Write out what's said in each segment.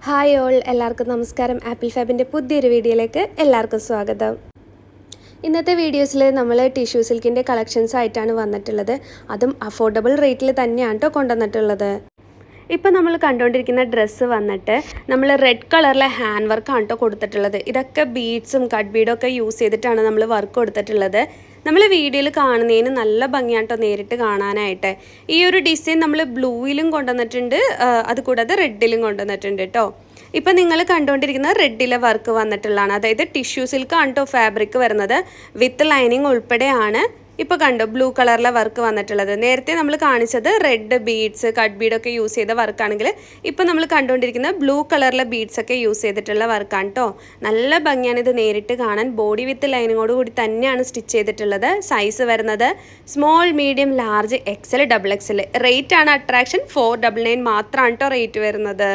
Hi all, എല്ലാവർക്കും നമസ്കാരം. Apple ഫാബിൻ്റെ പുതിയൊരു വീഡിയോയിലേക്ക് എല്ലാവർക്കും സ്വാഗതം. ഇന്നത്തെ വീഡിയോസിൽ നമ്മൾ ടിഷ്യൂ സിൽക്കിൻ്റെ കളക്ഷൻസ് ആയിട്ടാണ് വന്നിട്ടുള്ളത്. അതും അഫോർഡബിൾ റേറ്റിൽ തന്നെയാണ് കേട്ടോ കൊണ്ടുവന്നിട്ടുള്ളത്. ഇപ്പോൾ നമ്മൾ കണ്ടുകൊണ്ടിരിക്കുന്ന ഡ്രസ്സ് വന്നിട്ട് നമ്മൾ റെഡ് കളറിലെ ഹാൻഡ് വർക്കാണ് കേട്ടോ കൊടുത്തിട്ടുള്ളത്. ഇതൊക്കെ ബീഡ്സും കട്ട് ബീഡും ഒക്കെ യൂസ് ചെയ്തിട്ടാണ് നമ്മൾ വർക്ക് കൊടുത്തിട്ടുള്ളത്. നമ്മൾ വീഡിയോയിൽ കാണുന്നതിന് നല്ല ഭംഗിയാണ് കേട്ടോ നേരിട്ട് കാണാനായിട്ട്. ഈ ഒരു ഡിസൈൻ നമ്മൾ ബ്ലൂയിലും കൊണ്ടുവന്നിട്ടുണ്ട്, അതുകൂടാതെ റെഡിലും കൊണ്ടുവന്നിട്ടുണ്ട് കേട്ടോ. ഇപ്പം നിങ്ങൾ കണ്ടുകൊണ്ടിരിക്കുന്ന റെഡിലെ വർക്ക് വന്നിട്ടുള്ളതാണ്, അതായത് ടിഷ്യൂ സിൽക്കാണ് കേട്ടോ ഫാബ്രിക് വരുന്നത്. വിത്ത് ലൈനിങ് ഉൾപ്പെടെയാണ് ഇപ്പോൾ കണ്ടോ ബ്ലൂ കളറിലെ വർക്ക് വന്നിട്ടുള്ളത്. നേരത്തെ നമ്മൾ കാണിച്ചത് റെഡ് ബീഡ്സ് കട്ട് ബീഡൊക്കെ യൂസ് ചെയ്ത വർക്കാണെങ്കിൽ ഇപ്പോൾ നമ്മൾ കണ്ടുകൊണ്ടിരിക്കുന്ന ബ്ലൂ കളറിലെ ബീഡ്സൊക്കെ യൂസ് ചെയ്തിട്ടുള്ള വർക്കാണ് കേട്ടോ. നല്ല ഭംഗിയാണ് ഇത് നേരിട്ട് കാണാൻ. ബോഡി വിത്ത് ലൈനിങ്ങോട് കൂടി തന്നെയാണ് സ്റ്റിച്ച് ചെയ്തിട്ടുള്ളത്. സൈസ് വരുന്നത് small, medium, large, XL, double XL. Rate ആണ് അട്രാക്ഷൻ 499 മാത്രമാണ് കേട്ടോ റേറ്റ് വരുന്നത്.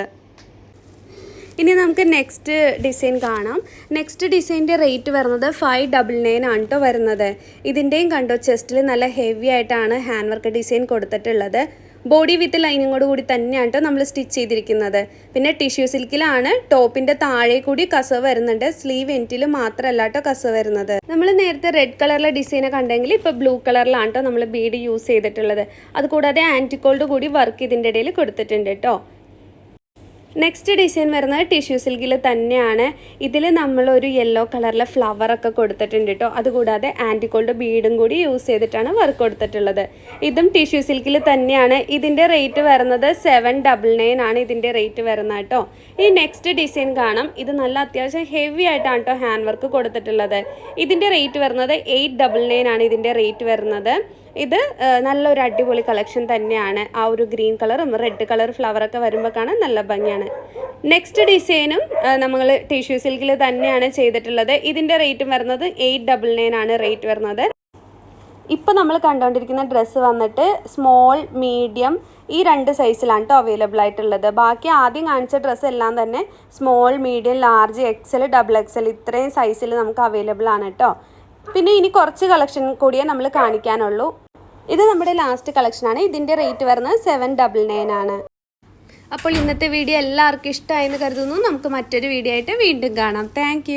ഇനി നമുക്ക് നെക്സ്റ്റ് ഡിസൈൻ കാണാം. നെക്സ്റ്റ് ഡിസൈൻ്റെ റേറ്റ് വരുന്നത് 599 ആണ് കേട്ടോ വരുന്നത്. ഇതിൻ്റെയും കണ്ടോ ചെസ്റ്റിൽ നല്ല ഹെവി ആയിട്ടാണ് ഹാൻഡ് വർക്ക് ഡിസൈൻ കൊടുത്തിട്ടുള്ളത്. ബോഡി വിത്ത് ലൈനിങ്ങോട് കൂടി തന്നെയാണ് കേട്ടോ നമ്മൾ സ്റ്റിച്ച് ചെയ്തിരിക്കുന്നത്. പിന്നെ ടിഷ്യൂ സിൽക്കിലാണ്. ടോപ്പിൻ്റെ താഴെ കൂടി കസവ് വരുന്നുണ്ട്. സ്ലീവ് എൻറ്റിൽ മാത്രമല്ല കേട്ടോ കസവ് വരുന്നത്. നമ്മൾ നേരത്തെ റെഡ് കളറിലെ ഡിസൈനെ കണ്ടെങ്കിൽ ഇപ്പോൾ ബ്ലൂ കളറിലാണ് കേട്ടോ നമ്മൾ ബീഡ് യൂസ് ചെയ്തിട്ടുള്ളത്. അതുകൂടാതെ ആൻറ്റിക്കോൾഡ് കൂടി വർക്ക് ഇതിൻ്റെ ഇടയിൽ കൊടുത്തിട്ടുണ്ട് കേട്ടോ. നെക്സ്റ്റ് ഡിസൈൻ വരുന്നത് ടിഷ്യൂ സിൽക്കിൽ തന്നെയാണ്. ഇതിൽ നമ്മളൊരു യെല്ലോ കളറിലെ ഫ്ലവറൊക്കെ കൊടുത്തിട്ടുണ്ട് കേട്ടോ. അതുകൂടാതെ ആൻറ്റിക്കോൾഡ് ബീഡും കൂടി യൂസ് ചെയ്തിട്ടാണ് വർക്ക് കൊടുത്തിട്ടുള്ളത്. ഇതും ടിഷ്യൂ സിൽക്കിൽ തന്നെയാണ്. ഇതിൻ്റെ റേറ്റ് വരുന്നത് 799 ആണ് ഇതിൻ്റെ റേറ്റ് വരുന്നത് കേട്ടോ. ഈ നെക്സ്റ്റ് ഡിസൈൻ കാണാം. ഇത് നല്ല അത്യാവശ്യം ഹെവി ആയിട്ടാണ് കേട്ടോ ഹാൻഡ് വർക്ക് കൊടുത്തിട്ടുള്ളത്. ഇതിൻ്റെ റേറ്റ് വരുന്നത് 899 ആണ് ഇതിൻ്റെ റേറ്റ് വരുന്നത്. ഇത് നല്ലൊരു അടിപൊളി കളക്ഷൻ തന്നെയാണ്. ആ ഒരു ഗ്രീൻ കളറും റെഡ് കളർ ഫ്ലവറൊക്കെ വരുമ്പോൾ കാണാൻ നല്ല ഭംഗിയാണ്. നെക്സ്റ്റ് ഡിസൈനും നമ്മൾ ടിഷ്യൂ സിൽക്കിൽ തന്നെയാണ് ചെയ്തിട്ടുള്ളത്. ഇതിൻ്റെ റേറ്റും വരുന്നത് 899 ആണ് റേറ്റ് വരുന്നത്. ഇപ്പോൾ നമ്മൾ കണ്ടുകൊണ്ടിരിക്കുന്ന ഡ്രസ്സ് വന്നിട്ട് സ്മോൾ, മീഡിയം ഈ 2 സൈസിലാണ് കേട്ടോ അവൈലബിൾ ആയിട്ടുള്ളത്. ബാക്കി ആദ്യം കാണിച്ച ഡ്രസ്സ് എല്ലാം തന്നെ small, medium, large, XL, double XL ഇത്രയും സൈസിൽ നമുക്ക് അവൈലബിൾ ആണ് കേട്ടോ. പിന്നെ ഇനി കുറച്ച് കളക്ഷൻ കൂടിയേ നമ്മൾ കാണിക്കാനുള്ളൂ. ഇത് നമ്മുടെ ലാസ്റ്റ് കളക്ഷനാണ്. ഇതിൻ്റെ റേറ്റ് വരുന്നത് 799 ആണ്. അപ്പോൾ ഇന്നത്തെ വീഡിയോ എല്ലാവർക്കും ഇഷ്ടമായെന്ന് കരുതുന്നു. നമുക്ക് മറ്റൊരു വീഡിയോ ആയിട്ട് വീണ്ടും കാണാം. താങ്ക്